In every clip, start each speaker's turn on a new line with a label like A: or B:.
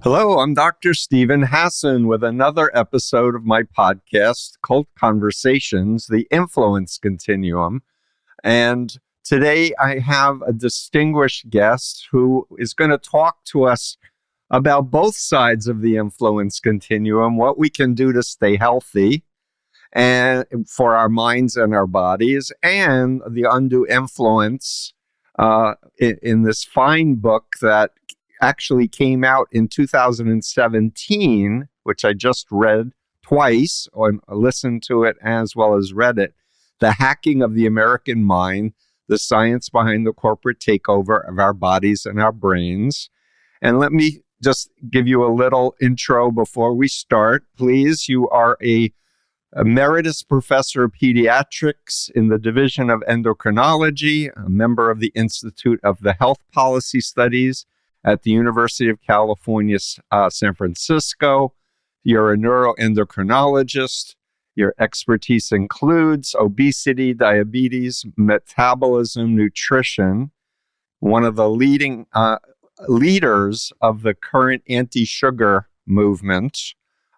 A: Hello, I'm Dr. Stephen Hassan with another episode of my podcast, Cult Conversations, The Influence Continuum. And today I have a distinguished guest who is going to talk to us about both sides of the influence continuum, what we can do to stay healthy and for our minds and our bodies, and the undue influence in this fine book that actually came out in 2017, which I just read twice, or listened to it as well as read it, The Hacking of the American Mind, the Science Behind the Corporate Takeover of Our Bodies and Our Brains. And let me just give you a little intro before we start. Please, you are a Emeritus Professor of Pediatrics in the Division of Endocrinology, a member of the Institute of the Health Policy Studies at the University of California, San Francisco. You're a neuroendocrinologist. Your expertise includes obesity, diabetes, metabolism, nutrition. One of the leading leaders of the current anti-sugar movement,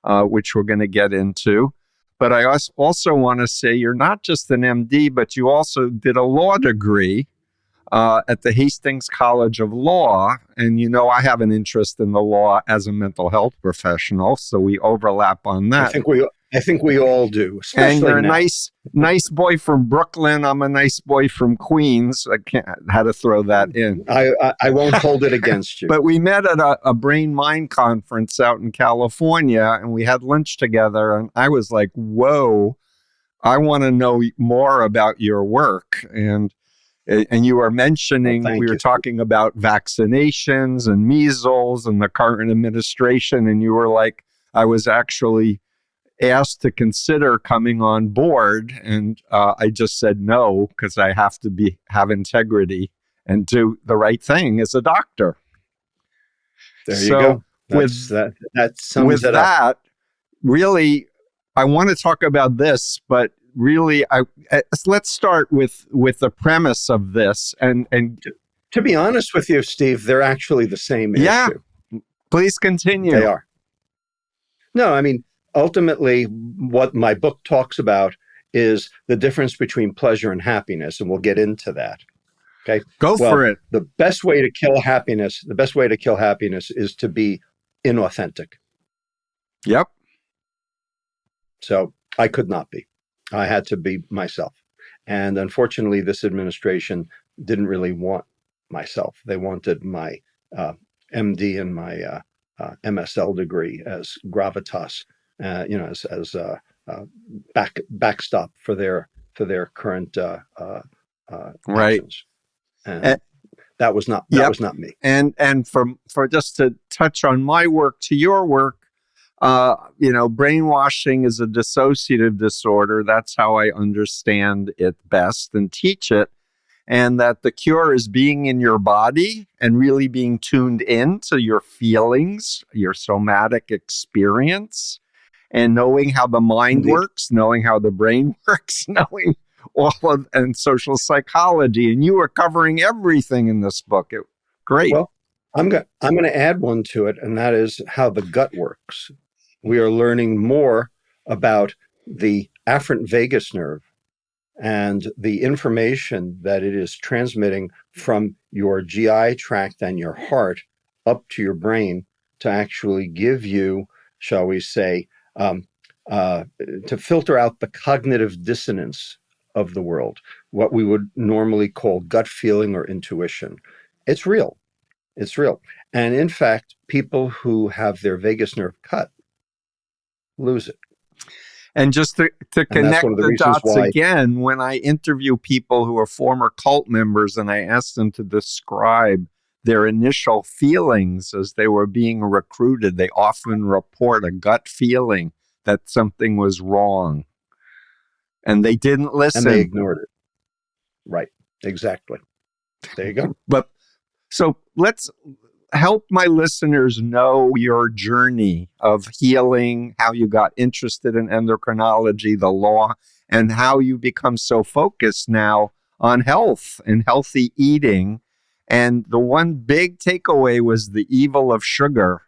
A: which we're going to get into. But I also want to say you're not just an MD, but you also did a law degree at the Hastings College of Law. And you know, I have an interest in the law as a mental health professional, so we overlap on that.
B: I think we all do.
A: And you're a nice boy from Brooklyn. I'm a nice boy from Queens. I had to throw that in.
B: I won't hold it against you.
A: But we met at a Brain Mind conference out in California, and we had lunch together. And I was like, whoa, I want to know more about your work. And you were mentioning, we were talking about vaccinations and measles and the current administration. And you were like, I was actually asked to consider coming on board. And I just said no, because I have to have integrity and do the right thing as a doctor.
B: There you go. That sums it up.
A: Really, I want to talk about this, but really, let's start with the premise of this. And
B: to be honest with you, Steve, they're actually the same issue.
A: Please continue.
B: They are. No, I mean, ultimately, what my book talks about is the difference between pleasure and happiness, and we'll get into that. Okay,
A: for it.
B: The best way to kill happiness is to be inauthentic.
A: Yep.
B: So I could not be. I had to be myself. And unfortunately, this administration didn't really want myself. They wanted my MD and my MSL degree as gravitas, as a backstop for their current actions. And that was not me.
A: And for just to touch on my work to your work, brainwashing is a dissociative disorder. That's how I understand it best and teach it. And that the cure is being in your body and really being tuned in to your feelings, your somatic experience, and knowing how the mind works, knowing how the brain works, knowing and social psychology. And you are covering everything in this book. Great.
B: Well, I'm going to add one to it, and that is how the gut works. We are learning more about the afferent vagus nerve and the information that it is transmitting from your GI tract and your heart up to your brain to actually give you, shall we say, to filter out the cognitive dissonance of the world, what we would normally call gut feeling or intuition. It's real. It's real. And in fact, people who have their vagus nerve cut lose it.
A: And just to connect the dots again, when I interview people who are former cult members and I ask them to describe their initial feelings as they were being recruited, they often report a gut feeling that something was wrong. And they didn't listen.
B: And they ignored it. Right. Exactly. There you go.
A: So let's help my listeners know your journey of healing, how you got interested in endocrinology, the law, and how you become so focused now on health and healthy eating. And the one big takeaway was the evil of sugar.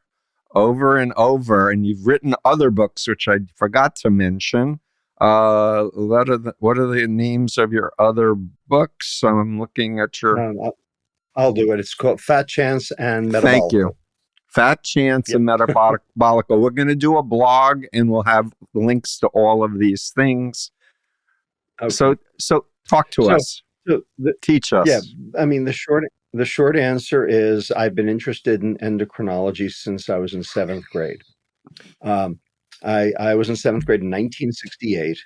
A: over and over, and you've written other books, which I forgot to mention. What are the names of your other books? I'm looking at your...
B: I'll do it. It's called Fat Chance and
A: Thank you.
B: Metabolical.
A: Fat Chance
B: Yep.
A: and Metabolical. We're going to do a blog, and we'll have links to all of these things.
B: Okay.
A: So talk to us. Teach us.
B: Yeah, I mean, the short answer is I've been interested in endocrinology since I was in seventh grade. I was in seventh grade in 1968,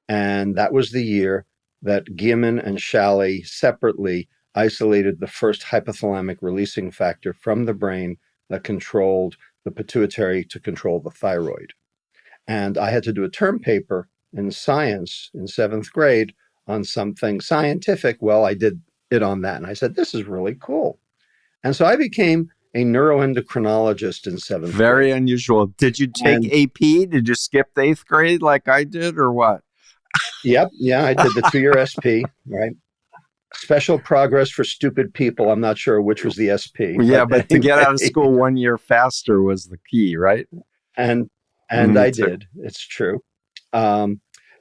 B: and that was the year that Guillermin and Shalley separately isolated the first hypothalamic releasing factor from the brain that controlled the pituitary to control the thyroid. And I had to do a term paper in science in seventh grade on something scientific. Well, I did it on that. And I said, this is really cool. And so I became a neuroendocrinologist in seventh grade.
A: Very unusual. Did you take AP? Did you skip the 8th grade like I did, or what?
B: Yep. Yeah, I did the 2-year SP, right? Special progress for stupid people. I'm not sure which was the SP.
A: Yeah, but to get out of school 1 year faster was the key, right?
B: And I did. It's true.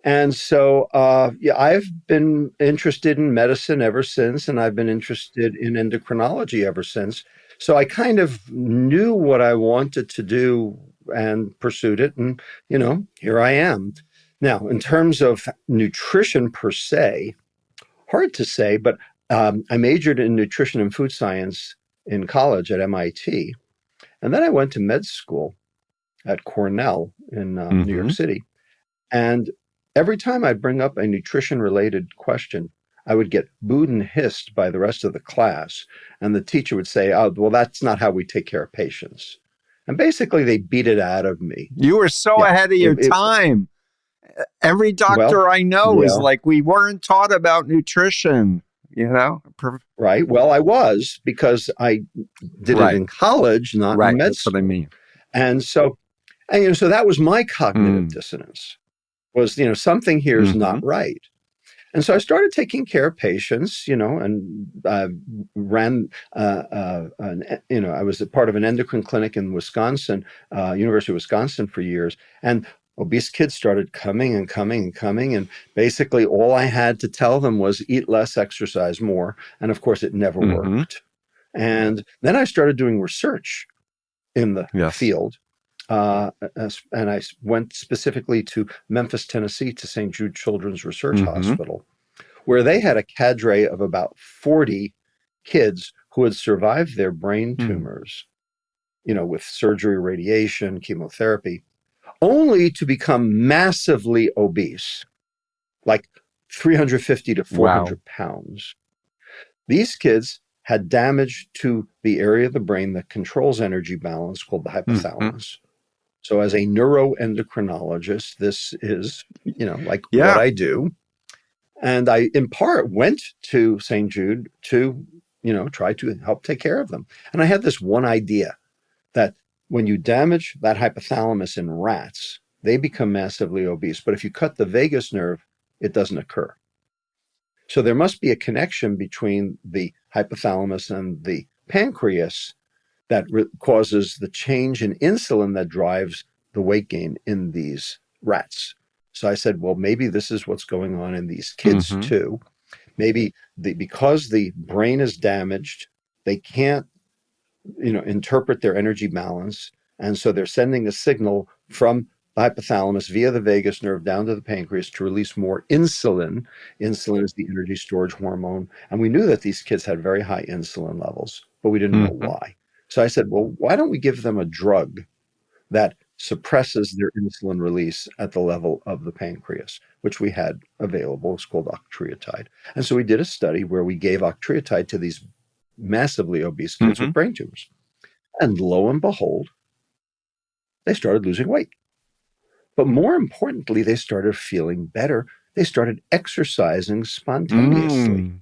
B: And so, I've been interested in medicine ever since, and I've been interested in endocrinology ever since. So I kind of knew what I wanted to do and pursued it. And, here I am. Now, in terms of nutrition per se, hard to say, but I majored in nutrition and food science in college at MIT. And then I went to med school at Cornell in New York City. And every time I'd bring up a nutrition-related question, I would get booed and hissed by the rest of the class. And the teacher would say, oh, well, that's not how we take care of patients. And basically, they beat it out of me.
A: You were so ahead of your time. Every doctor I know is like, we weren't taught about nutrition,
B: Right. Well, I was, because I did it in college, not in med school.
A: That's what I mean.
B: And so that was my cognitive dissonance, was, something here is not right. And so I started taking care of patients, and ran, I was a part of an endocrine clinic in Wisconsin, University of Wisconsin for years. And obese kids started coming and coming and coming. And basically all I had to tell them was eat less, exercise more. And of course, it never worked. And then I started doing research in the field. And I went specifically to Memphis, Tennessee, to St. Jude Children's Research Hospital, where they had a cadre of about 40 kids who had survived their brain tumors, with surgery, radiation, chemotherapy, only to become massively obese, like 350 to 400 pounds. These kids had damage to the area of the brain that controls energy balance, called the hypothalamus. So as a neuroendocrinologist, this is, what I do. And I, in part, went to St. Jude to, try to help take care of them. And I had this one idea that when you damage that hypothalamus in rats, they become massively obese. But if you cut the vagus nerve, it doesn't occur. So there must be a connection between the hypothalamus and the pancreas that causes the change in insulin that drives the weight gain in these rats. So I said, well, maybe this is what's going on in these kids too. Maybe because the brain is damaged, they can't, interpret their energy balance. And so they're sending a signal from the hypothalamus via the vagus nerve down to the pancreas to release more insulin. Insulin is the energy storage hormone. And we knew that these kids had very high insulin levels, but we didn't know why. So I said, well, why don't we give them a drug that suppresses their insulin release at the level of the pancreas, which we had available. It's called octreotide. And so we did a study where we gave octreotide to these massively obese kids with brain tumors. And lo and behold, they started losing weight. But more importantly, they started feeling better. They started exercising spontaneously.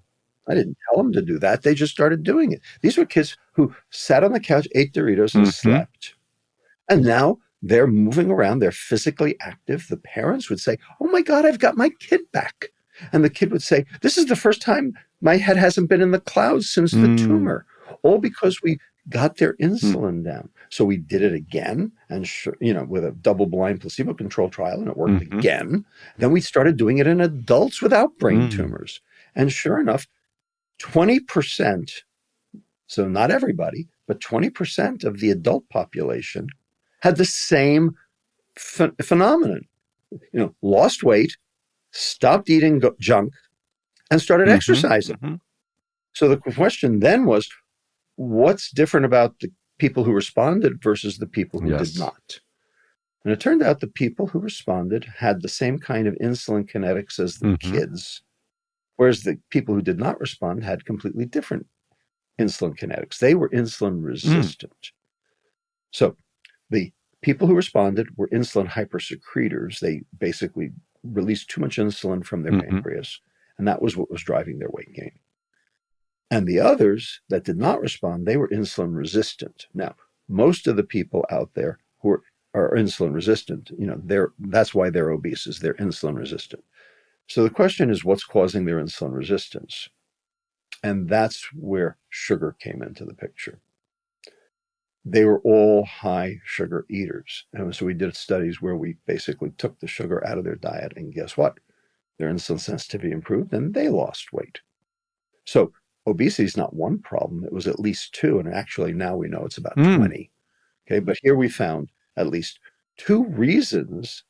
B: I didn't tell them to do that. They just started doing it. These were kids who sat on the couch, ate Doritos, and slept. And now they're moving around. They're physically active. The parents would say, oh my God, I've got my kid back. And the kid would say, this is the first time my head hasn't been in the clouds since the tumor. All because we got their insulin down. So we did it again, and with a double-blind placebo-controlled trial, and it worked again. Then we started doing it in adults without brain tumors, and sure enough, 20%. So not everybody, but 20% of the adult population had the same phenomenon. Lost weight, stopped eating junk, and started exercising. So the question then was, what's different about the people who responded versus the people who did not? And it turned out the people who responded had the same kind of insulin kinetics as the kids, whereas the people who did not respond had completely different insulin kinetics. They were insulin resistant. So the people who responded were insulin hypersecretors. They basically released too much insulin from their pancreas, and that was what was driving their weight gain. And the others that did not respond, they were insulin resistant. Now, most of the people out there who are insulin resistant, that's why they're obese, is they're insulin resistant. So the question is, what's causing their insulin resistance? And that's where sugar came into the picture. They were all high sugar eaters. And so we did studies where we basically took the sugar out of their diet, and guess what? Their insulin sensitivity improved and they lost weight. So obesity is not one problem. It was at least two. And actually now we know it's about 20. Okay. But here we found at least two reasons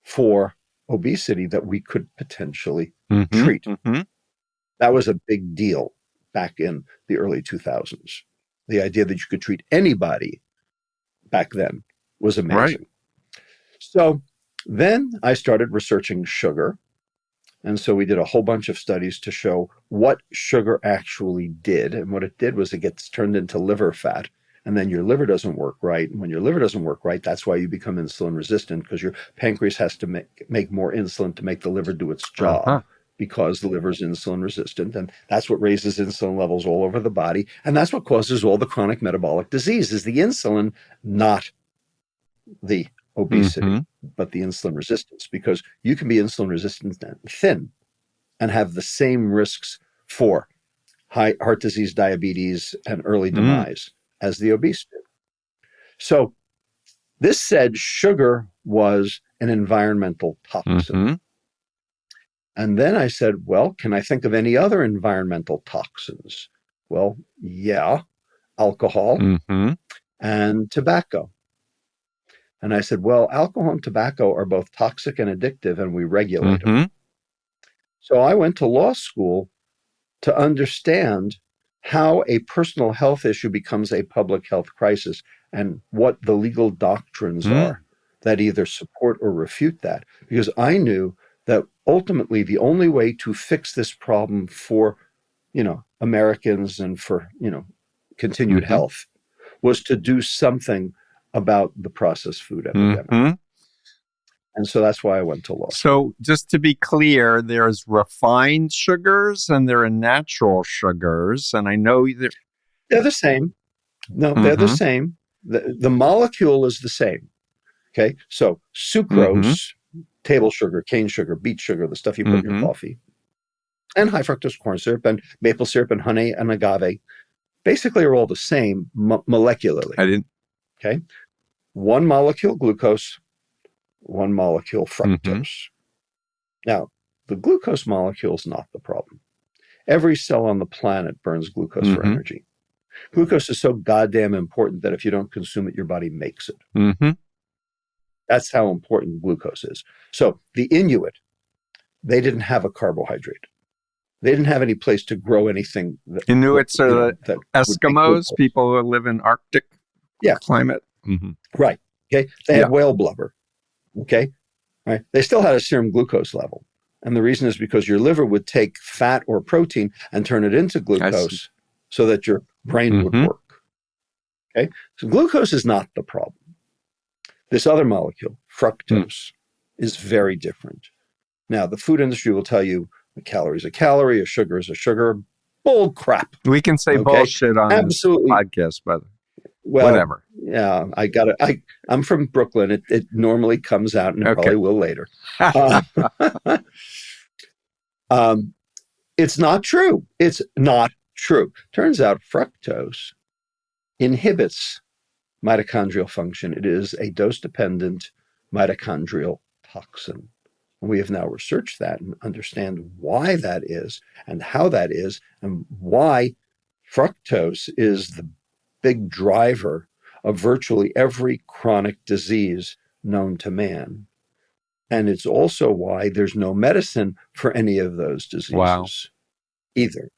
B: for obesity that we could potentially treat. That was a big deal back in the early 2000s. The idea that you could treat anybody back then was amazing. Right. So then I started researching sugar. And so we did a whole bunch of studies to show what sugar actually did. And what it did was it gets turned into liver fat. And then your liver doesn't work right. And when your liver doesn't work right, that's why you become insulin resistant, because your pancreas has to make more insulin to make the liver do its job. Because the liver is insulin resistant. And that's what raises insulin levels all over the body. And that's what causes all the chronic metabolic disease, is the insulin, not the obesity, but the insulin resistance. Because you can be insulin resistant and thin and have the same risks for heart disease, diabetes, and early demise as the obese do. So this said sugar was an environmental toxin. And then I said, well, can I think of any other environmental toxins? Well, yeah, alcohol and tobacco. And I said, well, alcohol and tobacco are both toxic and addictive, and we regulate them. So I went to law school to understand how a personal health issue becomes a public health crisis and what the legal doctrines are that either support or refute that. Because I knew that ultimately the only way to fix this problem for, Americans and for, continued health was to do something about the processed food epidemic. And so that's why I went to law.
A: So just to be clear, there's refined sugars and there are natural sugars. And I know
B: they're the same. No, they're the same. The molecule is the same. Okay. So sucrose, table sugar, cane sugar, beet sugar, the stuff you put in your coffee, and high fructose corn syrup and maple syrup and honey and agave basically are all the same molecularly. Okay. One molecule glucose, one molecule fructose. Now, the glucose molecule is not the problem. Every cell on the planet burns glucose for energy. Glucose is so goddamn important that if you don't consume it, your body makes it. That's how important glucose is. So the Inuit, they didn't have a carbohydrate. They didn't have any place to grow anything.
A: Inuits are the Eskimos, people who live in Arctic climate.
B: Right. Okay. They had whale blubber. Okay. Right. They still had a serum glucose level. And the reason is because your liver would take fat or protein and turn it into glucose so that your brain would work. Okay. So glucose is not the problem. This other molecule, fructose, is very different. Now, the food industry will tell you a calorie is a calorie, a sugar is a sugar. Bull crap.
A: We can say bullshit on this podcast, but whatever.
B: Yeah, I'm from Brooklyn. It normally comes out, and it probably will later. It's not true. It's not true. Turns out fructose inhibits mitochondrial function. It is a dose-dependent mitochondrial toxin. We have now researched that and understand why that is and how that is and why fructose is the big driver of virtually every chronic disease known to man. And it's also why there's no medicine for any of those diseases either.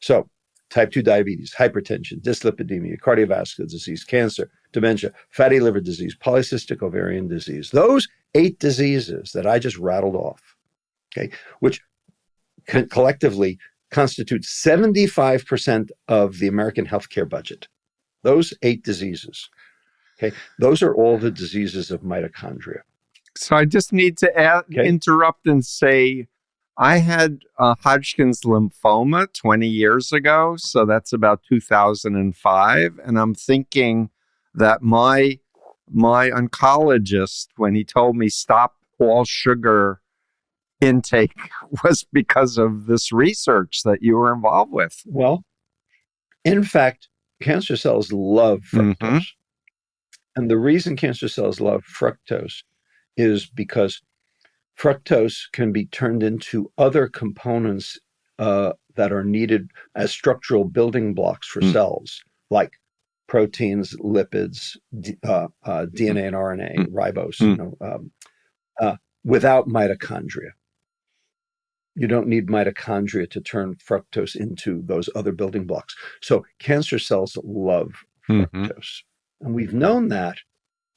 B: So type 2 diabetes, hypertension, dyslipidemia, cardiovascular disease, cancer, dementia, fatty liver disease, polycystic ovarian disease, those 8 diseases that I just rattled off, okay, which collectively constitute 75% of the American healthcare budget. Those 8 diseases, okay, those are all the diseases of mitochondria.
A: So I just need to interrupt and say, I had Hodgkin's lymphoma 20 years ago, so that's about 2005, and I'm thinking that my oncologist, when he told me stop all sugar intake, was because of this research that you were involved with.
B: Well, in fact, cancer cells love fructose. Mm-hmm. And the reason cancer cells love fructose is because fructose can be turned into other components that are needed as structural building blocks for cells, like proteins, lipids, DNA and RNA, ribose, without mitochondria. You don't need mitochondria to turn fructose into those other building blocks. So cancer cells love fructose. And we've known that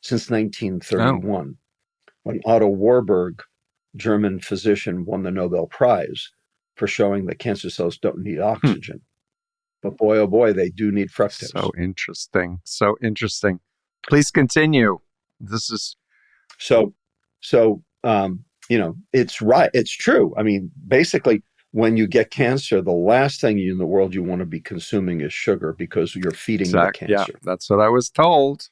B: since 1931, when Otto Warburg, German physician, won the Nobel Prize for showing that cancer cells don't need oxygen. But boy, oh boy, they do need fructose.
A: So interesting. So interesting. Please continue. This is...
B: So, it's right. It's true. I mean, basically, when you get cancer, the last thing in the world you want to be consuming is sugar because you're feeding the cancer.
A: Yeah, that's what I was told.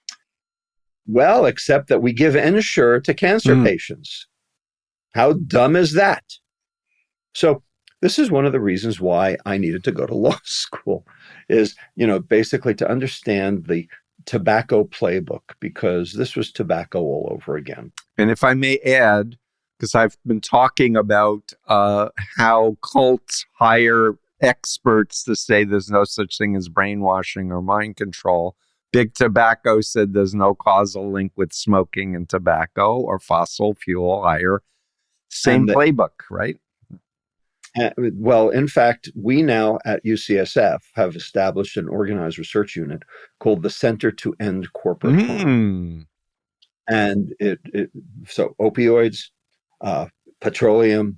B: Well, except that we give Ensure to cancer patients. How dumb is that? So this is one of the reasons why I needed to go to law school, is, basically to understand the tobacco playbook, because this was tobacco all over again.
A: And if I may add, because I've been talking about how cults hire experts to say there's no such thing as brainwashing or mind control. Big Tobacco said there's no causal link with smoking and tobacco or fossil fuel hire. Same playbook, right?
B: Well, in fact, we now at UCSF have established an organized research unit called the Center to End Corporate Harm. And so opioids, petroleum,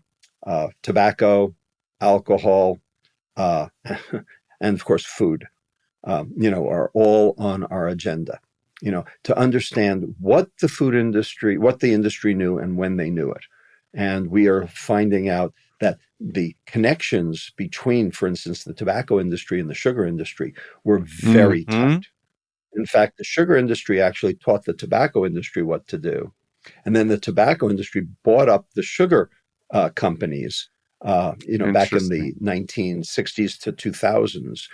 B: tobacco, alcohol, and of course food, are all on our agenda, to understand what the industry knew and when they knew it. And we are finding out that the connections between, for instance, the tobacco industry and the sugar industry were very tight. In fact, the sugar industry actually taught the tobacco industry what to do. And then the tobacco industry bought up the sugar companies, back in the 1960s to 2000s,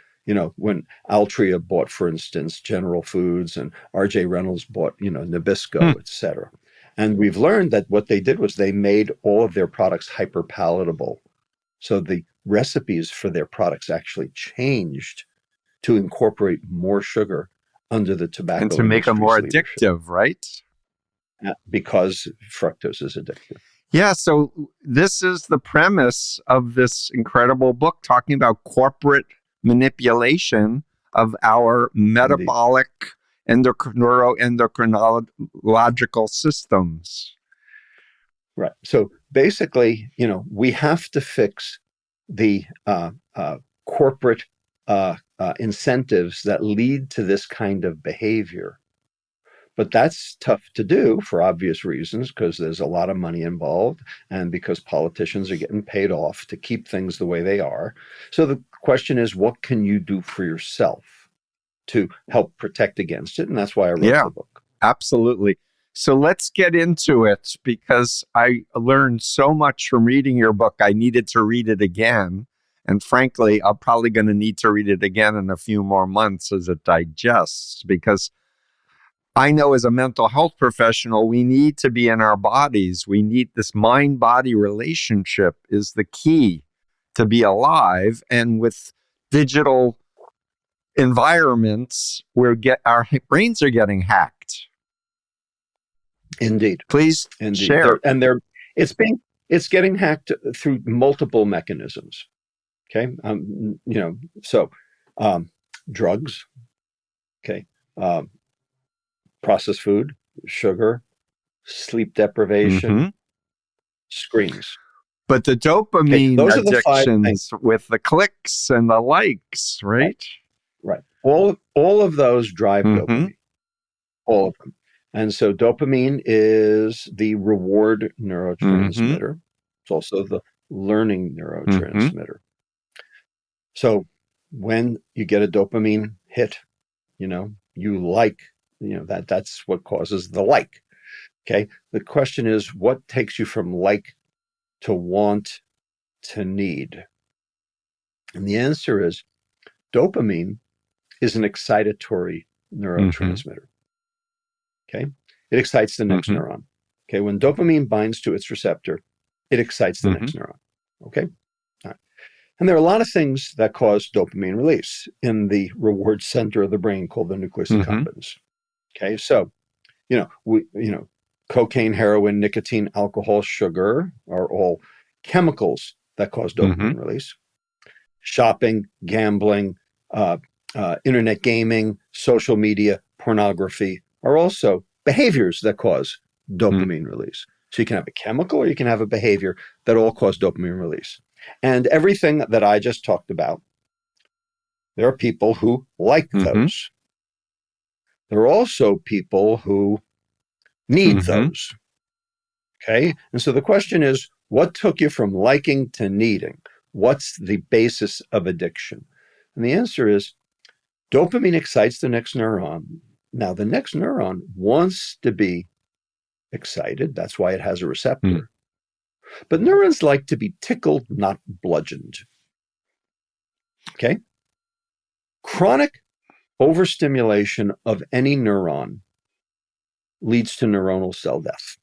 B: when Altria bought, for instance, General Foods, and R.J. Reynolds bought, Nabisco, et cetera. And we've learned that what they did was they made all of their products hyper palatable. So the recipes for their products actually changed to incorporate more sugar under the tobacco
A: and to make them more addictive, right?
B: Because fructose is addictive.
A: Yeah, so this is the premise of this incredible book, talking about corporate manipulation of our metabolic neuroendocrinological systems.
B: Right. So basically, we have to fix the corporate incentives that lead to this kind of behavior. But that's tough to do for obvious reasons, because there's a lot of money involved and because politicians are getting paid off to keep things the way they are. So the question is, what can you do for yourself to help protect against it? And that's why I wrote the book.
A: Absolutely. So let's get into it, because I learned so much from reading your book. I needed to read it again. And frankly, I'm probably going to need to read it again in a few more months as it digests, because I know as a mental health professional, we need to be in our bodies. We need this mind-body relationship is the key to be alive. And with digital environments, our brains are getting hacked.
B: Indeed.
A: Please
B: Indeed.
A: share.
B: It's getting hacked through multiple mechanisms. Okay. Drugs. Okay. Processed food, sugar, sleep deprivation, screens.
A: But the dopamine
B: those are the
A: addictions with the clicks and the likes, right?
B: Right. All of those drive dopamine. All of them. And so dopamine is the reward neurotransmitter. It's also the learning neurotransmitter. So when you get a dopamine hit, you like, that's what causes the like. Okay. The question is, what takes you from like to want to need? And the answer is dopamine is an excitatory neurotransmitter. Okay. It excites the next neuron. Okay. When dopamine binds to its receptor, it excites the next neuron. Okay. All right. And there are a lot of things that cause dopamine release in the reward center of the brain called the nucleus accumbens. Okay. So, cocaine, heroin, nicotine, alcohol, sugar are all chemicals that cause dopamine release. Shopping, gambling, internet gaming, social media, pornography are also behaviors that cause dopamine release. So you can have a chemical or you can have a behavior that all cause dopamine release. And everything that I just talked about, there are people who like those. There are also people who need those. Okay. And so the question is, what took you from liking to needing? What's the basis of addiction? And the answer is dopamine excites the next neuron. Now, the next neuron wants to be excited. That's why it has a receptor. But neurons like to be tickled, not bludgeoned. Okay? Chronic overstimulation of any neuron leads to neuronal cell death.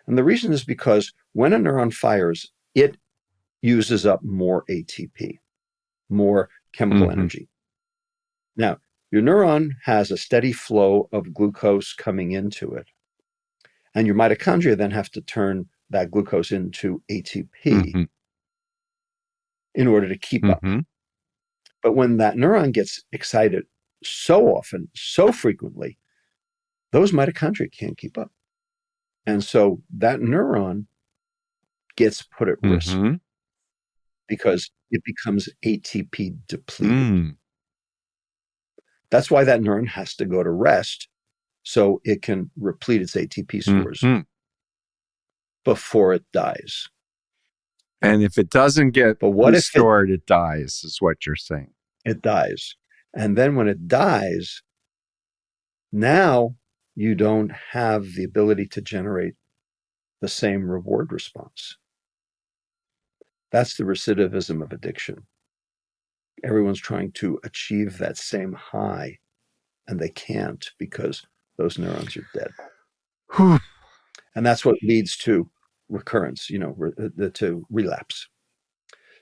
B: And the reason is because when a neuron fires, it uses up more ATP, more chemical energy. Now, your neuron has a steady flow of glucose coming into it. And your mitochondria then have to turn that glucose into ATP in order to keep up. But when that neuron gets excited so often, so frequently, those mitochondria can't keep up. And so that neuron gets put at risk because it becomes ATP depleted. That's why that neuron has to go to rest so it can replete its ATP stores before it dies.
A: And if it doesn't get restored, it dies, is what you're saying.
B: It dies. And then when it dies, now you don't have the ability to generate the same reward response. That's the recidivism of addiction. Everyone's trying to achieve that same high, and they can't because those neurons are dead. And that's what leads to recurrence, to relapse.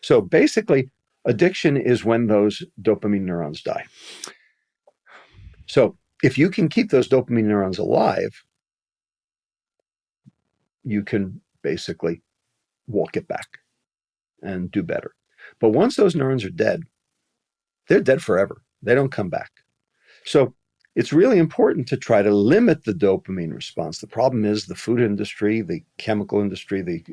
B: So basically, addiction is when those dopamine neurons die. So if you can keep those dopamine neurons alive, you can basically walk it back and do better. But once those neurons are dead, they're dead forever. They don't come back. So it's really important to try to limit the dopamine response. The problem is the food industry, the chemical industry, the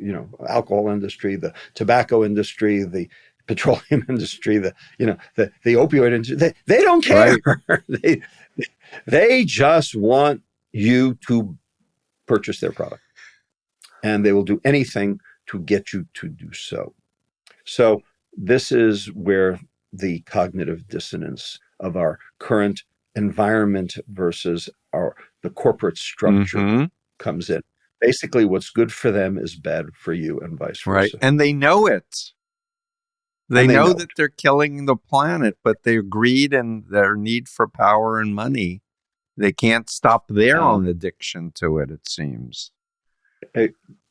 B: alcohol industry, the tobacco industry, the petroleum industry, the opioid industry. They don't care. Right. they just want you to purchase their product, and they will do anything to get you to do so. So this is where the cognitive dissonance of our current environment versus the corporate structure comes in. Basically, what's good for them is bad for you, and vice versa.
A: Right, and they know it. They
B: and they
A: know
B: know
A: that
B: it.
A: they're killing the planet, but their greed and their need for power and money, they can't stop their own addiction to it, it seems.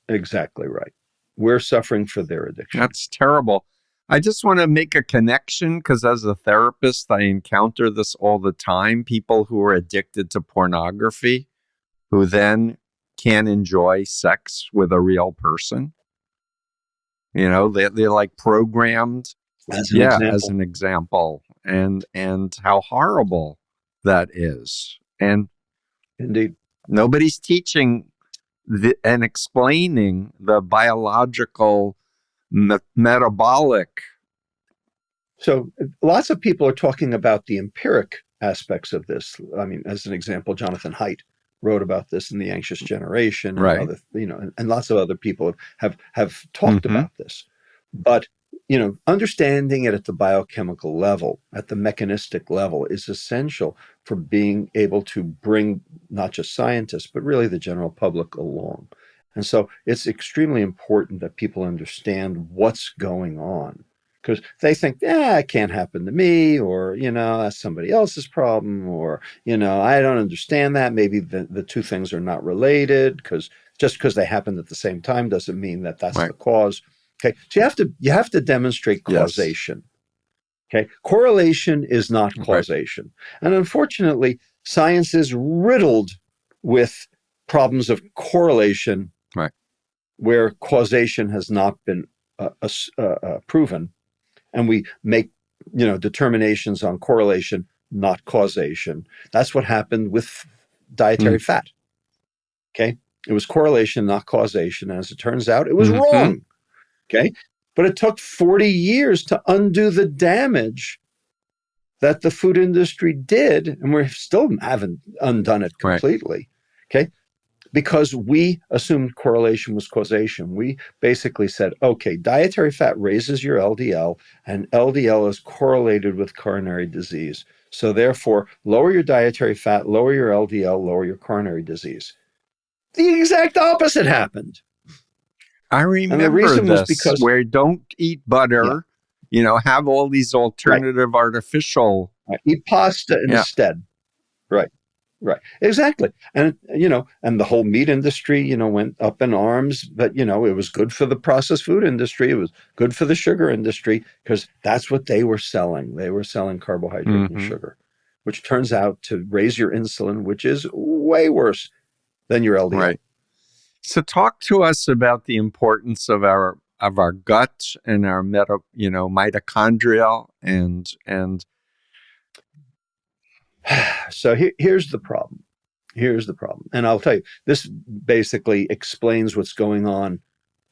B: Exactly right. We're suffering for their addiction.
A: That's terrible. I just want to make a connection because as a therapist, I encounter this all the time. People who are addicted to pornography who then can't enjoy sex with a real person. They're like programmed.
B: As an example.
A: As an example. And how horrible that is. And
B: Indeed.
A: nobody's teaching and explaining the biological, metabolic.
B: So lots of people are talking about the empiric aspects of this. I mean, as an example, Jonathan Haidt wrote about this in The Anxious Generation, and
A: Right.
B: other, and lots of other people have talked about this. But understanding it at the biochemical level, at the mechanistic level, is essential for being able to bring not just scientists, but really the general public along. And so it's extremely important that people understand what's going on, because they think, it can't happen to me, or, that's somebody else's problem, or, I don't understand that. Maybe the two things are not related, because just because they happened at the same time doesn't mean that that's the cause. Okay, so you have to demonstrate causation. Yes. Okay, correlation is not causation, and unfortunately, science is riddled with problems of correlation, where causation has not been proven, and we make determinations on correlation, not causation. That's what happened with dietary fat. Okay, it was correlation, not causation, and as it turns out, it was wrong. Okay. But it took 40 years to undo the damage that the food industry did. And we still haven't undone it completely. Okay. Because we assumed correlation was causation. We basically said, okay, dietary fat raises your LDL, and LDL is correlated with coronary disease. So therefore, lower your dietary fat, lower your LDL, lower your coronary disease. The exact opposite happened.
A: I remember this, where don't eat butter, have all these alternative artificial.
B: Eat pasta instead. Right. Exactly. And, and the whole meat industry, went up in arms, but, it was good for the processed food industry. It was good for the sugar industry, because that's what they were selling. They were selling carbohydrate and sugar, which turns out to raise your insulin, which is way worse than your LDL.
A: Right. So talk to us about the importance of our gut and our mitochondria and.
B: So here's the problem. And I'll tell you, this basically explains what's going on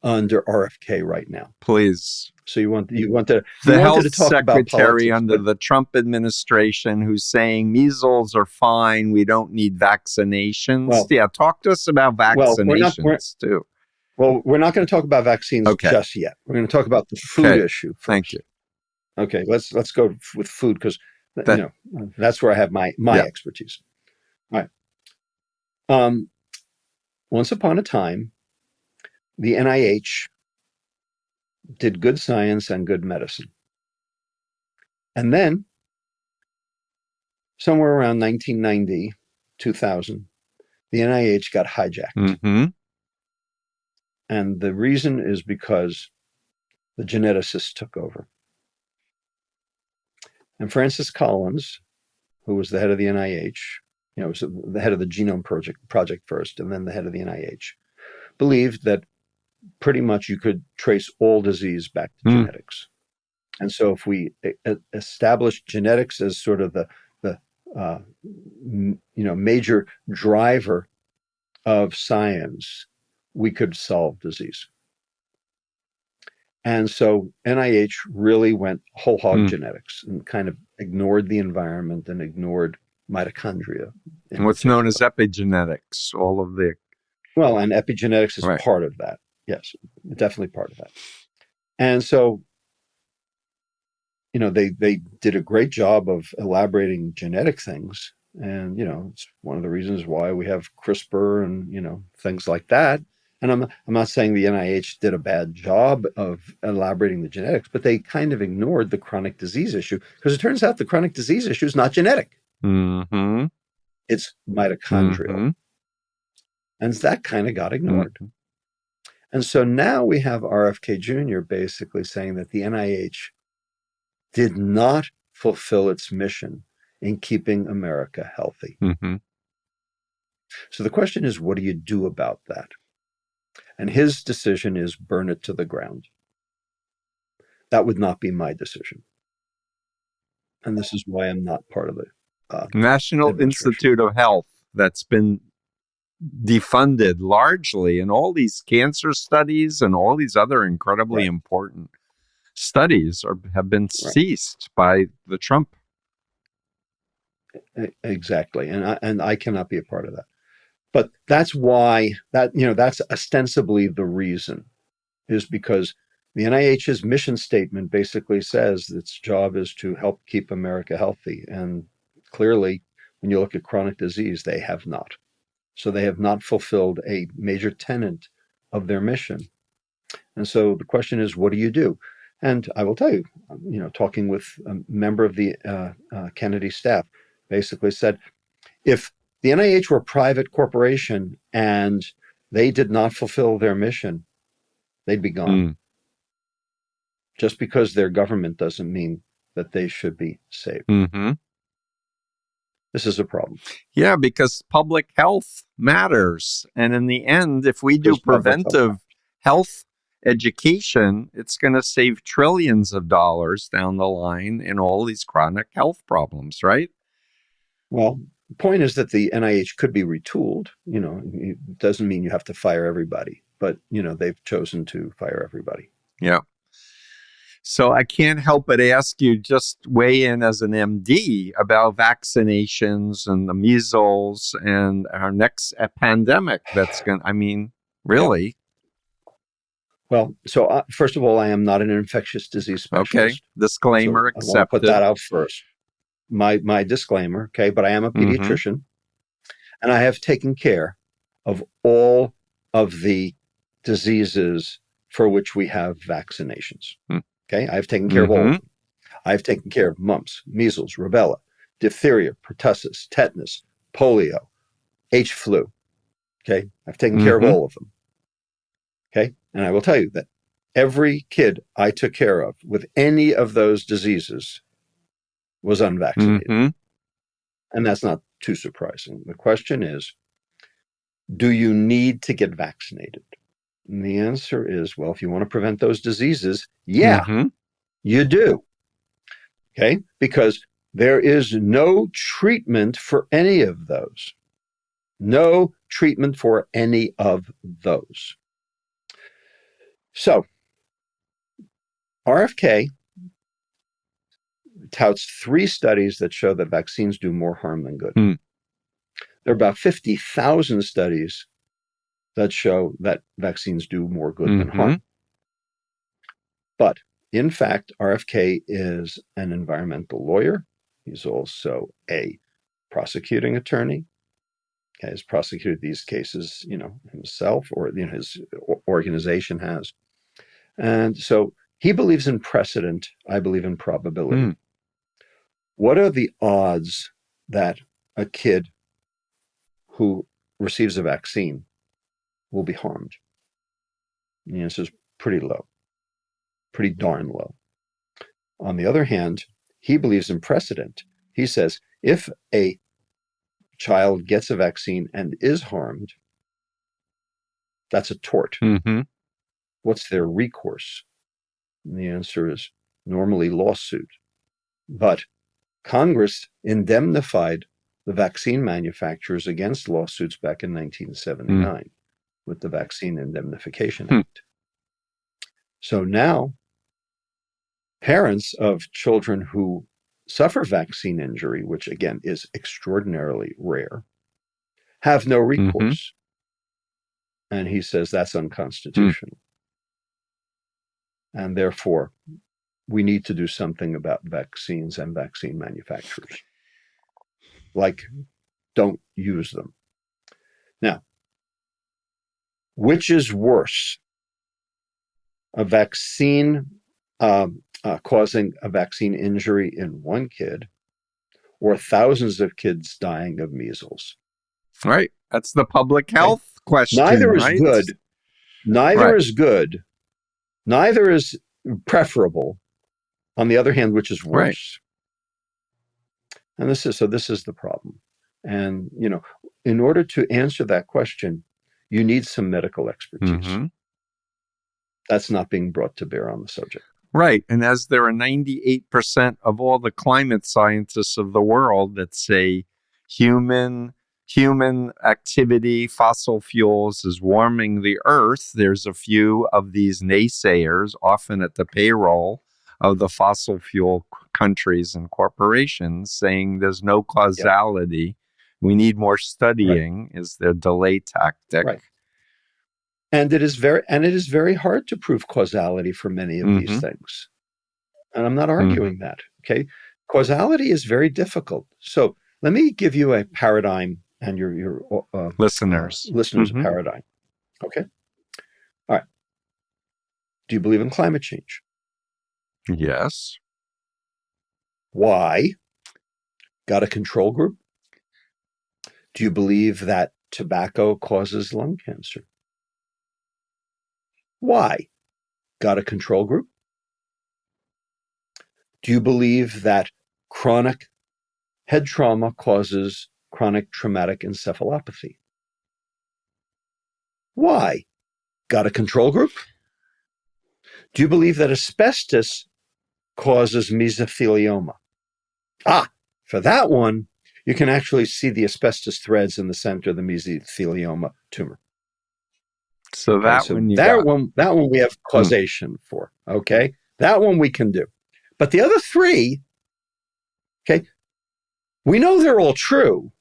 B: under RFK right now.
A: Please.
B: So you wanted to
A: health
B: talk
A: secretary
B: about politics,
A: under the Trump administration who's saying measles are fine, we don't need vaccinations. Talk to us about vaccinations too.
B: Well, we're not going to talk about vaccines just yet. We're going to talk about the food issue first.
A: Thank you.
B: Okay, let's go with food, because that's where I have my expertise. All right. Once upon a time, the NIH did good science and good medicine. And then, somewhere around 1990, 2000, the NIH got hijacked. And the reason is because the geneticists took over. And Francis Collins, who was the head of the NIH, was the head of the Genome Project first, and then the head of the NIH, believed that pretty much you could trace all disease back to genetics. And so if we establish genetics as sort of the major driver of science, we could solve disease. And so NIH really went whole hog genetics and kind of ignored the environment and ignored mitochondria.
A: And what's known as epigenetics, all of the...
B: Well, and epigenetics is part of that. Yes, definitely part of that. And so, they did a great job of elaborating genetic things. And, it's one of the reasons why we have CRISPR and, things like that. And I'm not saying the NIH did a bad job of elaborating the genetics, but they kind of ignored the chronic disease issue, because it turns out the chronic disease issue is not genetic.
A: Mm-hmm.
B: It's mitochondrial.
A: Mm-hmm.
B: And that kind of got ignored.
A: Mm-hmm.
B: And so now we have RFK Jr. basically saying that the NIH did not fulfill its mission in keeping America healthy.
A: Mm-hmm.
B: So the question is, what do you do about that? And his decision is burn it to the ground. That would not be my decision. And this is why I'm not part of the
A: National Institute of Health, that's been defunded largely, and all these cancer studies and all these other incredibly important studies have been ceased by the Trump.
B: Exactly. And I cannot be a part of that. But that's why that's ostensibly the reason, is because the NIH's mission statement basically says its job is to help keep America healthy. And clearly, when you look at chronic disease, they have not. So they have not fulfilled a major tenet of their mission. And so the question is, what do you do? And I will tell you, talking with a member of the Kennedy staff, basically said, if the NIH were a private corporation and they did not fulfill their mission, they'd be gone. Just because they're government doesn't mean that they should be saved.
A: Mm-hmm.
B: This is a problem.
A: Yeah, because public health matters. And in the end, if we do preventive health education, it's going to save trillions of dollars down the line in all these chronic health problems, right?
B: Well, the point is that the NIH could be retooled. It doesn't mean you have to fire everybody, but, they've chosen to fire everybody.
A: Yeah. So I can't help but ask you, just weigh in as an MD about vaccinations and the measles and our next pandemic that's going to, really.
B: Yeah. Well, so first of all, I am not an infectious disease specialist.
A: Okay. Disclaimer accepted.
B: I want to put that out first. My disclaimer, okay, but I am a pediatrician, and I have taken care of all of the diseases for which we have vaccinations. Okay, I've taken care of all of them. I've taken care of mumps, measles, rubella, diphtheria, pertussis, tetanus, polio, H flu. Okay, I've taken care of all of them. Okay, and I will tell you that every kid I took care of with any of those diseases was unvaccinated. And that's not too surprising. The question is, do you need to get vaccinated? And the answer is, well, if you want to prevent those diseases, you do. Okay? Because there is no treatment for any of those. No treatment for any of those. So, RFK touts 3 studies that show that vaccines do more harm than good. There are about 50,000 studies that show that vaccines do more good than harm. But in fact, RFK is an environmental lawyer. He's also a prosecuting attorney. He has prosecuted these cases, himself, or his organization has. And so he believes in precedent. I believe in probability. What are the odds that a kid who receives a vaccine will be harmed? And the answer is pretty low, pretty darn low. On the other hand, he believes in precedent. He says, if a child gets a vaccine and is harmed, that's a tort. What's their recourse? And the answer is normally lawsuit. But Congress indemnified the vaccine manufacturers against lawsuits back in 1979 with the Vaccine Indemnification Act. So now, parents of children who suffer vaccine injury, which again is extraordinarily rare, have no recourse. And he says that's unconstitutional. And therefore, we need to do something about vaccines and vaccine manufacturers. Like, don't use them. Now, which is worse, a vaccine causing a vaccine injury in one kid or thousands of kids dying of measles?
A: Right. That's the public health question.
B: Neither is
A: right?
B: good. Neither is good. Neither is preferable. On the other hand, which is worse? And this is the problem. And, in order to answer that question, you need some medical expertise. That's not being brought to bear on the subject.
A: Right. And as there are 98% of all the climate scientists of the world that say human activity, fossil fuels is warming the earth, there's a few of these naysayers, often at the payroll of the fossil fuel countries and corporations, saying there's no causality. We need more studying, is their delay tactic.
B: Right. And it is very hard to prove causality for many of these things. And I'm not arguing that. Okay. Causality is very difficult. So let me give you a paradigm and your listeners a paradigm. Okay. All right. Do you believe in climate change?
A: Yes.
B: Why? Got a control group? Do you believe that tobacco causes lung cancer? Why? Got a control group? Do you believe that chronic head trauma causes chronic traumatic encephalopathy? Why? Got a control group? Do you believe that asbestos causes mesothelioma? For that one, you can actually see the asbestos threads in the center of the mesothelioma tumor.
A: So that one
B: we have causation for. Okay, that one we can do. But the other three, okay, we know they're all true.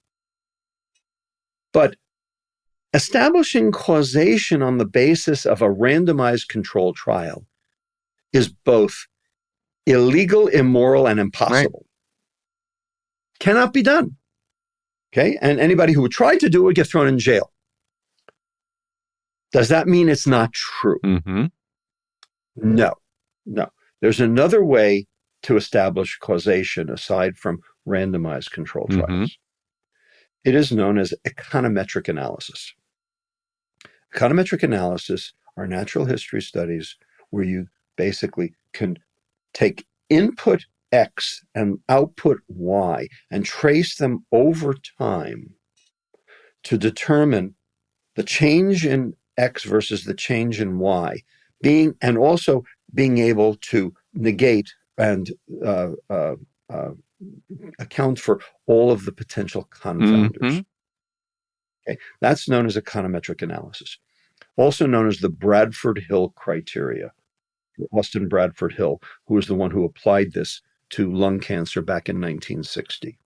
B: But establishing causation on the basis of a randomized controlled trial is both illegal, immoral, and impossible. Right. Cannot be done. Okay, and anybody who would try to do it would get thrown in jail. Does that mean it's not true? No. There's another way to establish causation aside from randomized controlled trials. It is known as econometric analysis. Econometric analysis are natural history studies where you basically can take input X and output Y and trace them over time to determine the change in X versus the change in Y, and also being able to negate and account for all of the potential confounders. Okay, that's known as econometric analysis, also known as the Bradford Hill criteria. Austin Bradford Hill, who was the one who applied this to lung cancer back in 1960.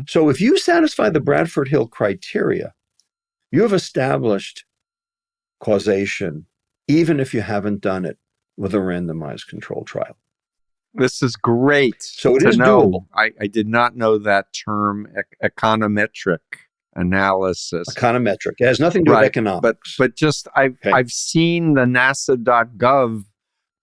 B: So if you satisfy the Bradford Hill criteria, you have established causation, even if you haven't done it with a randomized controlled trial.
A: This is great.
B: So it is doable.
A: I did not know that term, econometric analysis.
B: Econometric. It has nothing to do with economics.
A: But just I've seen the NASA.gov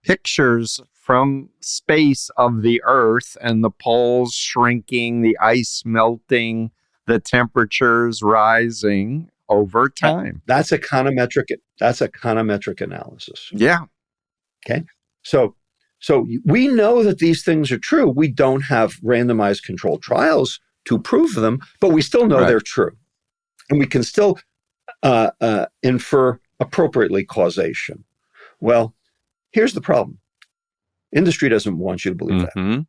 A: pictures from space of the Earth and the poles shrinking, the ice melting, the temperatures rising over time.
B: That's econometric analysis.
A: Yeah.
B: Okay. So we know that these things are true. We don't have randomized controlled trials to prove them, but we still know they're true. And we can still infer appropriately causation. Well, here's the problem. Industry doesn't want you to believe that.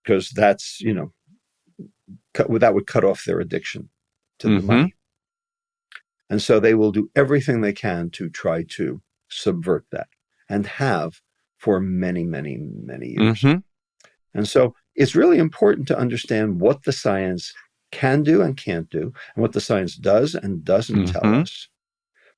B: Because that's, that would cut off their addiction to the money. And so they will do everything they can to try to subvert that, and have for many, many, many years. And so it's really important to understand what the science can do and can't do, and what the science does and doesn't tell us,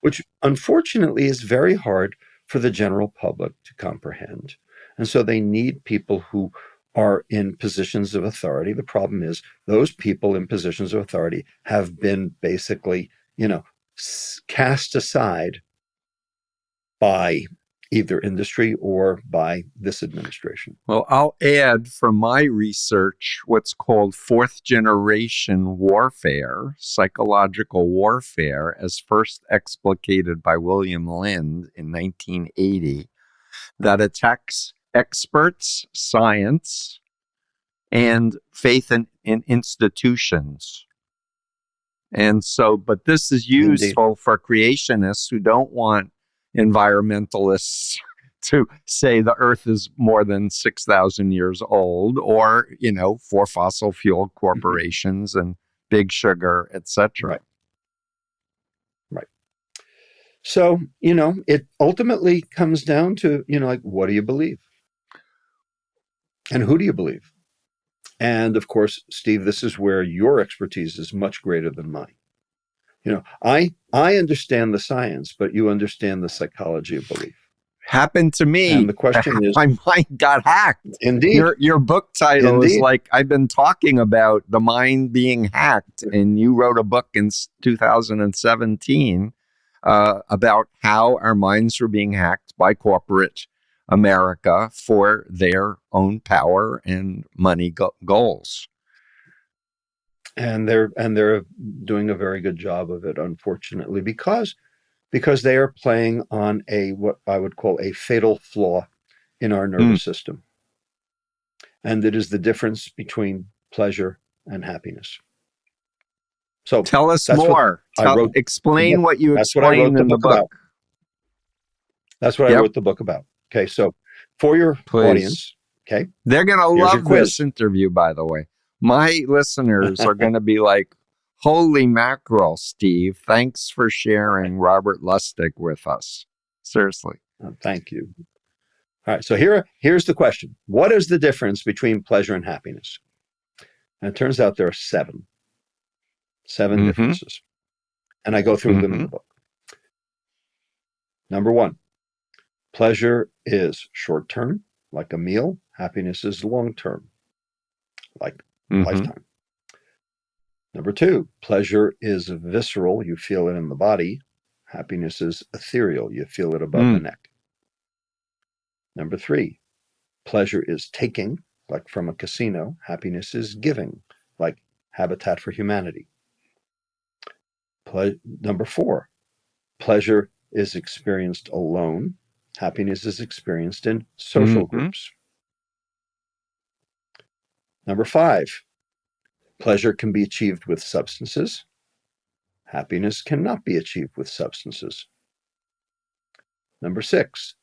B: which unfortunately is very hard for the general public to comprehend. And so they need people who are in positions of authority. The problem is those people in positions of authority have been basically, cast aside by either industry or by this administration.
A: Well, I'll add from my research what's called fourth generation warfare, psychological warfare, as first explicated by William Lind in 1980, that attacks experts, science, and faith in institutions. And so, but this is useful for creationists who don't want environmentalists to say the earth is more than 6,000 years old, or, for fossil fuel corporations and big sugar, etc.
B: Right. So, it ultimately comes down to, what do you believe? And who do you believe? And of course, Steve, this is where your expertise is much greater than mine. I understand the science, but you understand the psychology of belief.
A: Happened to me.
B: And the question is,
A: my mind got hacked.
B: Indeed.
A: Your book title is like, I've been talking about the mind being hacked, and you wrote a book in 2017 about how our minds were being hacked by corporate America for their own power and money goals.
B: And they're doing a very good job of it, unfortunately, because they are playing on what I would call a fatal flaw in our nervous system. And it is the difference between pleasure and happiness. So
A: tell us more. Explain what you explained in the book.
B: That's what I wrote the book about. Okay, so for your audience, okay,
A: they're going to love this interview, by the way. My listeners are going to be like, holy mackerel, Steve. Thanks for sharing Robert Lustig with us. Seriously.
B: Thank you. All right, so here's the question. What is the difference between pleasure and happiness? And it turns out there are seven differences. And I go through them in the book. Number one, pleasure is short-term, like a meal. Happiness is long-term, like lifetime. Number two, pleasure is visceral. You feel it in the body. Happiness is ethereal. You feel it above the neck. Number three, pleasure is taking, like from a casino. Happiness is giving, like Habitat for Humanity. Number four, pleasure is experienced alone. Happiness is experienced in social groups. Number five, pleasure can be achieved with substances. Happiness cannot be achieved with substances. Number six,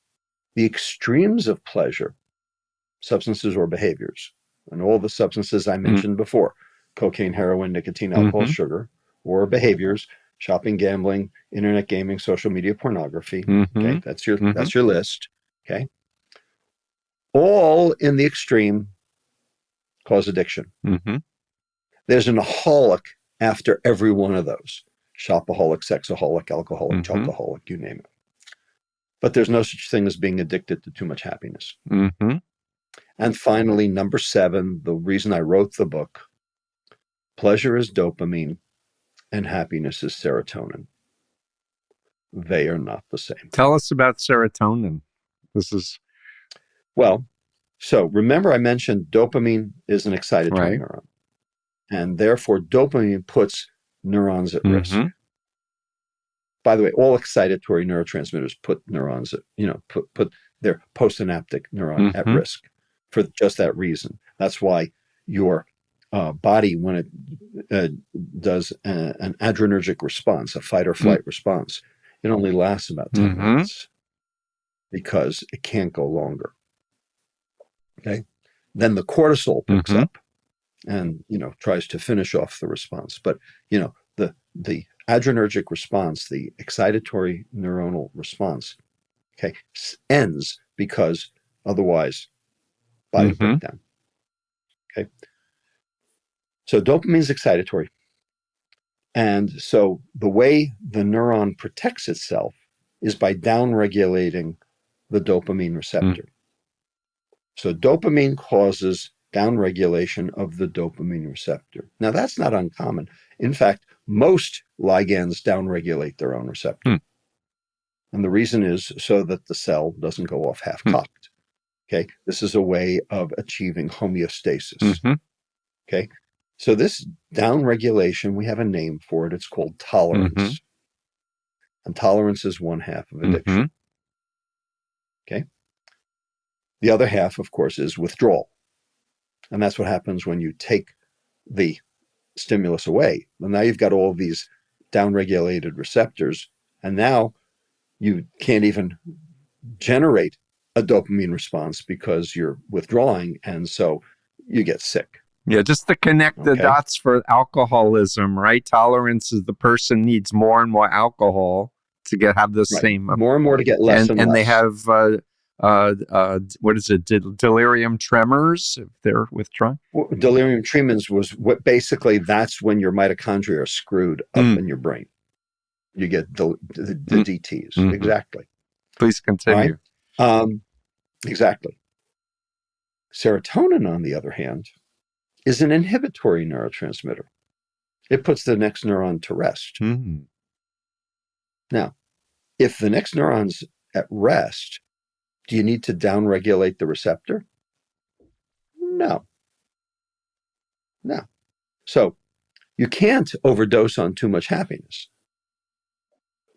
B: the extremes of pleasure, substances or behaviors, and all the substances I mentioned before, cocaine, heroin, nicotine, alcohol, sugar, or behaviors, shopping, gambling, internet gaming, social media, pornography. Okay, that's your list. Okay, all in the extreme cause addiction. There's an aholic after every one of those: shopaholic, sexaholic, alcoholic, chocoholic, you name it. But there's no such thing as being addicted to too much happiness. And finally, number seven, the reason I wrote the book: pleasure is dopamine and happiness is serotonin. They are not the same.
A: Tell us about serotonin.
B: So remember I mentioned dopamine is an excitatory neuron. And therefore, dopamine puts neurons at risk. By the way, all excitatory neurotransmitters put neurons put their postsynaptic neuron at risk for just that reason. That's why your body, when it does an adrenergic response, a fight or flight response, it only lasts about 10 minutes because it can't go longer. Okay. Then the cortisol picks up and tries to finish off the response. But the adrenergic response, the excitatory neuronal response, okay, ends because otherwise body breakdown. Okay. So dopamine is excitatory. And so the way the neuron protects itself is by downregulating the dopamine receptor. So dopamine causes downregulation of the dopamine receptor. Now, that's not uncommon. In fact, most ligands downregulate their own receptor.
A: Hmm.
B: And the reason is so that the cell doesn't go off half-cocked. Okay, this is a way of achieving homeostasis.
A: Mm-hmm.
B: Okay, so this downregulation, we have a name for it. It's called tolerance.
A: Mm-hmm.
B: And tolerance is one half of addiction.
A: Mm-hmm.
B: Okay, the other half, of course, is withdrawal. And that's what happens when you take the stimulus away. Well, now you've got all of these downregulated receptors, and now you can't even generate a dopamine response because you're withdrawing, and so you get sick.
A: Yeah, just to connect the dots for alcoholism, right? Tolerance is the person needs more and more alcohol to have the same.
B: More and more to get less and less.
A: And they have, what is it, delirium tremors if they're withdrawing?
B: Well, delirium tremens was what basically that's when your mitochondria are screwed up in your brain. You get the DTs.
A: Mm-hmm.
B: Exactly.
A: Please continue.
B: Right? Exactly. Serotonin, on the other hand, is an inhibitory neurotransmitter. It puts the next neuron to rest.
A: Mm-hmm.
B: Now, if the next neuron's at rest, do you need to downregulate the receptor? No. So you can't overdose on too much happiness.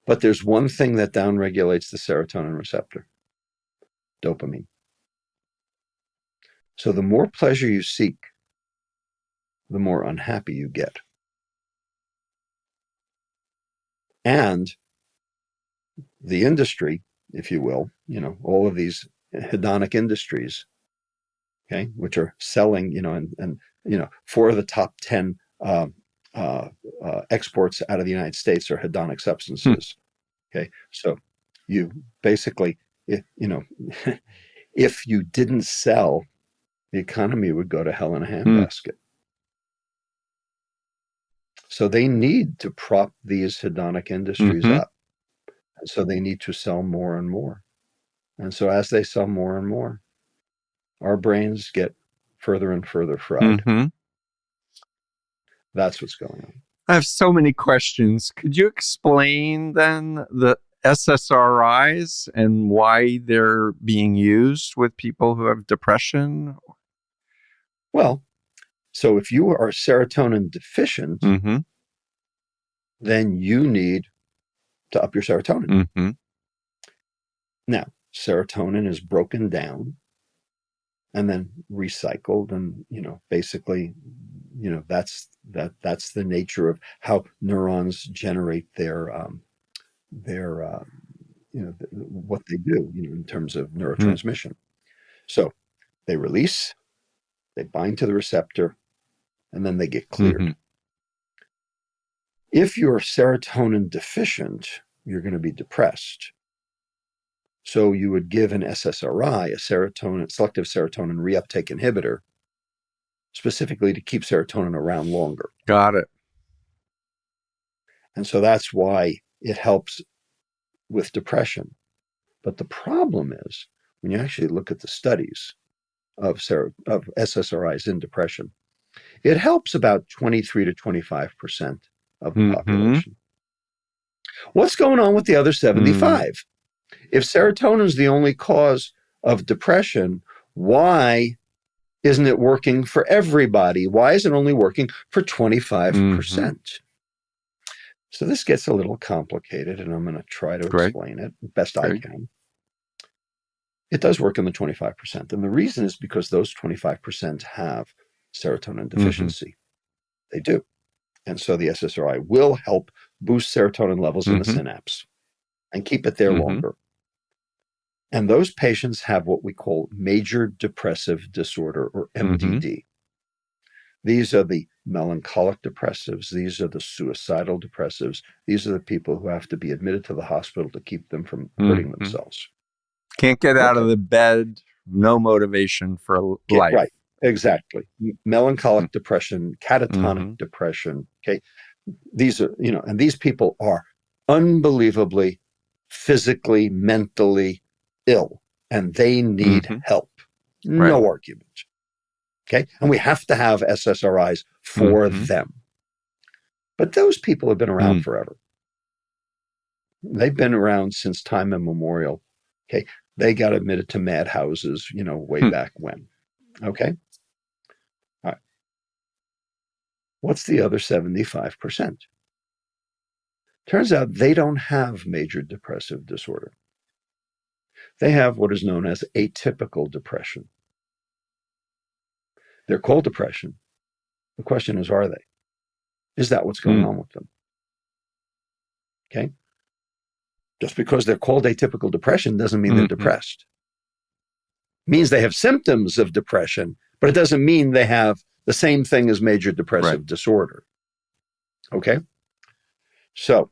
B: But there's one thing that downregulates the serotonin receptor: dopamine. So the more pleasure you seek, the more unhappy you get. And the industry, if you will, all of these hedonic industries, okay, which are selling, and 4 of the top 10 exports out of the United States are hedonic substances. Okay, so you basically, if you didn't sell, the economy would go to hell in a handbasket. So they need to prop these hedonic industries up. And so they need to sell more and more. And so as they sell more and more, our brains get further and further fried. That's what's going on.
A: I have so many questions. Could you explain then the SSRIs and why they're being used with people who have depression?
B: Well, so if you are serotonin deficient, then you need to up your serotonin. Now, serotonin is broken down and then recycled, and basically, that's the nature of how neurons generate their what they do, in terms of neurotransmission. So they release, they bind to the receptor, and then they get cleared. If you're serotonin deficient, you're going to be depressed. So you would give an SSRI, a selective serotonin reuptake inhibitor, specifically to keep serotonin around longer.
A: Got it.
B: And so that's why it helps with depression. But the problem is, when you actually look at the studies of SSRIs in depression, it helps about 23 to 25% of the population. What's going on with the other 75? If serotonin is the only cause of depression, why isn't it working for everybody? Why is it only working for 25%? So this gets a little complicated, and I'm going to try to explain it best I can. It does work in the 25%. And the reason is because those 25% have serotonin deficiency. They do. And so the SSRI will help boost serotonin levels in the synapse and keep it there longer. And those patients have what we call major depressive disorder, or MDD. These are the melancholic depressives. These are the suicidal depressives. These are the people who have to be admitted to the hospital to keep them from hurting themselves.
A: Can't get out of the bed, no motivation for life.
B: Right, exactly. Melancholic depression, catatonic depression. Okay, these are, and these people are unbelievably physically, mentally ill, and they need help. No argument. Okay, and we have to have SSRIs for them. But those people have been around forever. They've been around since time immemorial. Okay. They got admitted to madhouses, way back when. Okay. All right. What's the other 75%? Turns out they don't have major depressive disorder. They have what is known as atypical depression. They're called depression. The question is, are they? Is that what's going on with them? Okay. Just because they're called atypical depression doesn't mean they're depressed. It means they have symptoms of depression, but it doesn't mean they have the same thing as major depressive disorder. Okay. So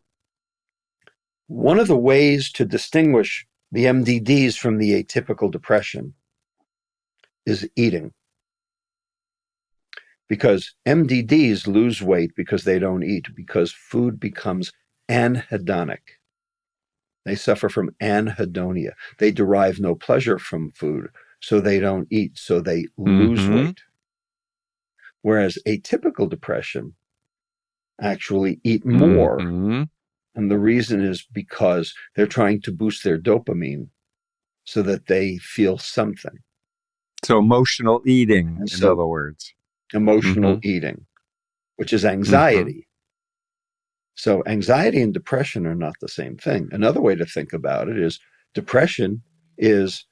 B: one of the ways to distinguish the MDDs from the atypical depression is eating. Because MDDs lose weight because they don't eat, because food becomes anhedonic. They suffer from anhedonia. They derive no pleasure from food, so they don't eat, so they lose weight. Whereas atypical depression actually eat more. And the reason is because they're trying to boost their dopamine so that they feel something.
A: So emotional eating, in other words.
B: Emotional eating, which is anxiety. So anxiety and depression are not the same thing. Another way to think about it is depression is,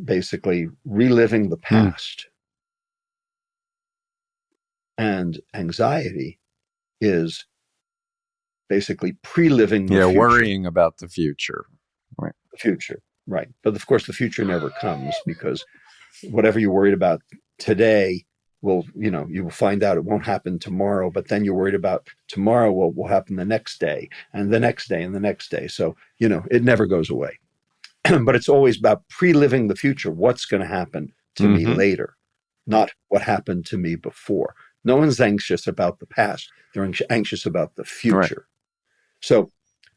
B: basically reliving the past. And anxiety is basically pre-living the future.
A: Worrying about the future.
B: Right. The future, right. But of course, the future never comes because whatever you're worried about today will, you will find out it won't happen tomorrow, but then you're worried about tomorrow will happen the next day and the next day and the next day. So, it never goes away. But it's always about pre-living the future. What's going to happen to me later, not what happened to me before. No one's anxious about the past. They're anxious about the future. Right. So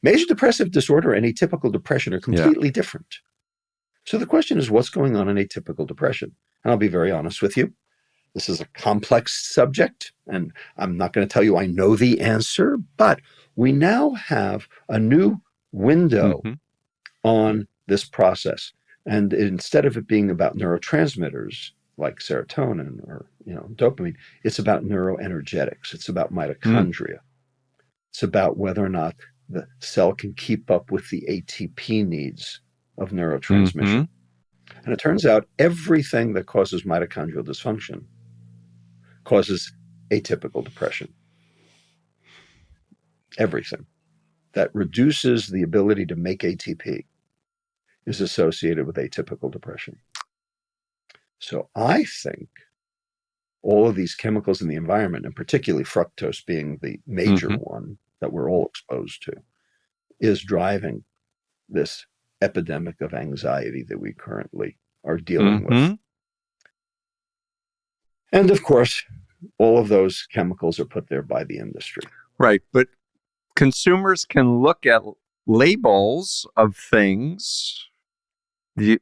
B: major depressive disorder and atypical depression are completely different. So the question is, what's going on in atypical depression? And I'll be very honest with you. This is a complex subject, and I'm not going to tell you I know the answer, but we now have a new window on this process. And instead of it being about neurotransmitters like serotonin or dopamine, it's about neuroenergetics. It's about mitochondria. It's about whether or not the cell can keep up with the ATP needs of neurotransmission. And it turns out everything that causes mitochondrial dysfunction causes atypical depression. Everything that reduces the ability to make ATP is associated with atypical depression. So I think all of these chemicals in the environment, and particularly fructose being the major one that we're all exposed to, is driving this epidemic of anxiety that we currently are dealing with. And of course, all of those chemicals are put there by the industry.
A: Right. But consumers can look at labels of things.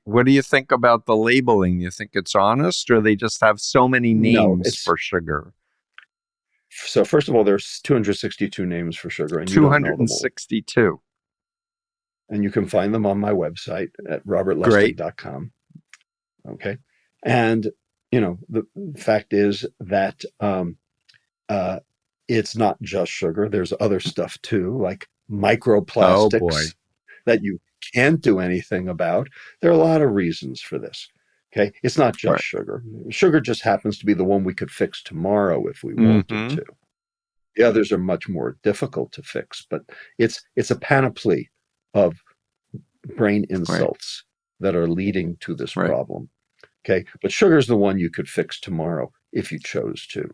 A: What do you think about the labeling? You think it's honest, or they just have so many names for sugar?
B: So first of all, there's 262 names for sugar. And
A: 262.
B: And you can find them on my website at robertlustig.com. Okay. And, the fact is that it's not just sugar. There's other stuff too, like microplastics that you can't do anything about. There are a lot of reasons for this. Okay. It's not just sugar. Sugar just happens to be the one we could fix tomorrow if we wanted to. The others are much more difficult to fix, but it's a panoply of brain insults that are leading to this problem. Okay. But sugar is the one you could fix tomorrow if you chose to.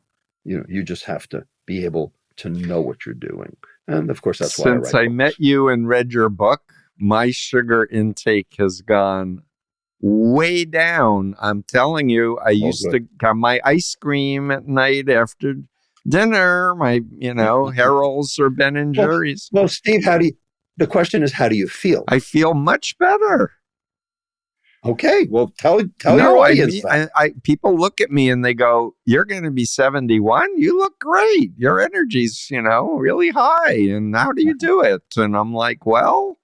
B: You just have to be able to know what you're doing. And of course, that's why
A: Since I met you and read your book, my sugar intake has gone way down. I'm telling you, I used to have my ice cream at night after dinner, my, Harold's or Ben and Jerry's.
B: Well, Steve, the question is, how do you feel?
A: I feel much better.
B: Okay, well, tell
A: No,
B: your audience that.
A: People look at me and they go, "You're going to be 71. You look great. Your energy's, really high. And how do you do it?" And I'm like, "Well,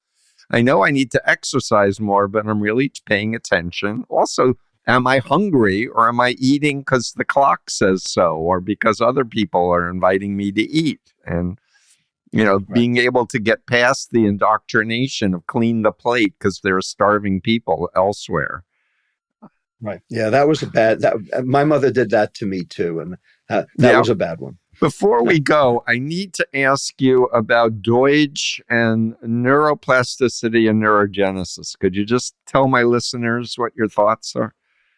A: I know I need to exercise more, but I'm really paying attention. Also, am I hungry or am I eating because the clock says so or because other people are inviting me to eat?" And being able to get past the indoctrination of clean the plate because there are starving people elsewhere.
B: Right. Yeah, that was my mother did that to me too. And that was a bad one.
A: Before we go, I need to ask you about Deutsch and neuroplasticity and neurogenesis. Could you just tell my listeners what your thoughts are?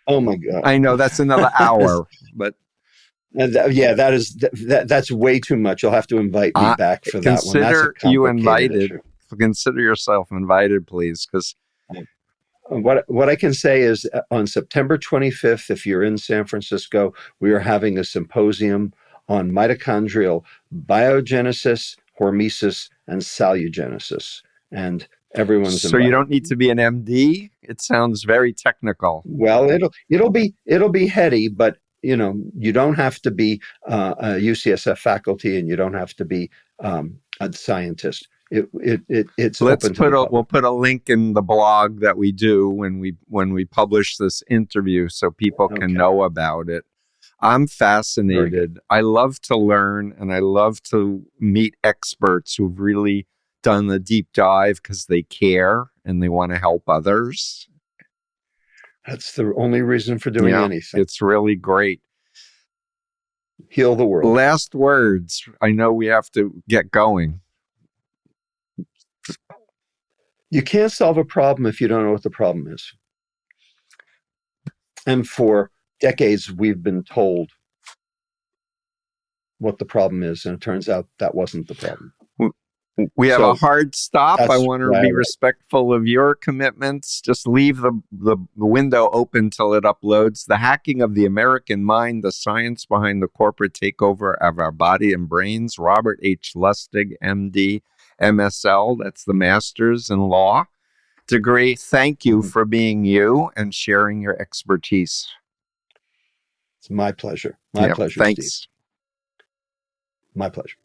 B: Oh my God.
A: I know that's another hour, but
B: that's way too much. You'll have to invite me back for that one.
A: Consider you invited. Issue. Consider yourself invited, please, because
B: what I can say is on September 25th, if you're in San Francisco, we are having a symposium on mitochondrial biogenesis, hormesis, and salugenesis, and everyone's invited.
A: So you don't need to be an MD. It sounds very technical.
B: Well, it'll be heady, but you don't have to be a UCSF faculty, and you don't have to be a scientist. It's open to the public.
A: We'll put a link in the blog that we do when we publish this interview, so people can know about it. I'm fascinated. I love to learn, and I love to meet experts who've really done the deep dive because they care and they want to help others.
B: That's the only reason for doing anything.
A: It's really great.
B: Heal the world.
A: Last words. I know we have to get going.
B: You can't solve a problem if you don't know what the problem is. And for decades, we've been told what the problem is, and it turns out that wasn't the problem.
A: We have a hard stop. I want to be respectful of your commitments. Just leave the window open till it uploads. The Hacking of the American Mind, the Science Behind the Corporate Takeover of Our Body and Brains. Robert H. Lustig, MD, MSL. That's the Master's in Law degree. Thank you for being you and sharing your expertise.
B: It's my pleasure. My pleasure,
A: thanks.
B: Steve. My pleasure.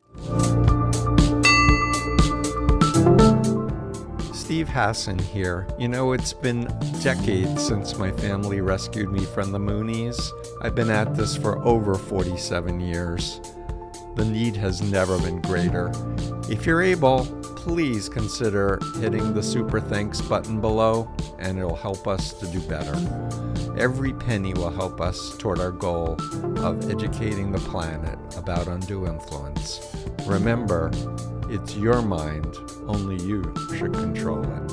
A: Steve Hassan here. It's been decades since my family rescued me from the Moonies. I've been at this for over 47 years. The need has never been greater. If you're able, please consider hitting the super thanks button below, and it'll help us to do better. Every penny will help us toward our goal of educating the planet about undue influence. Remember, it's your mind. Only you should control it.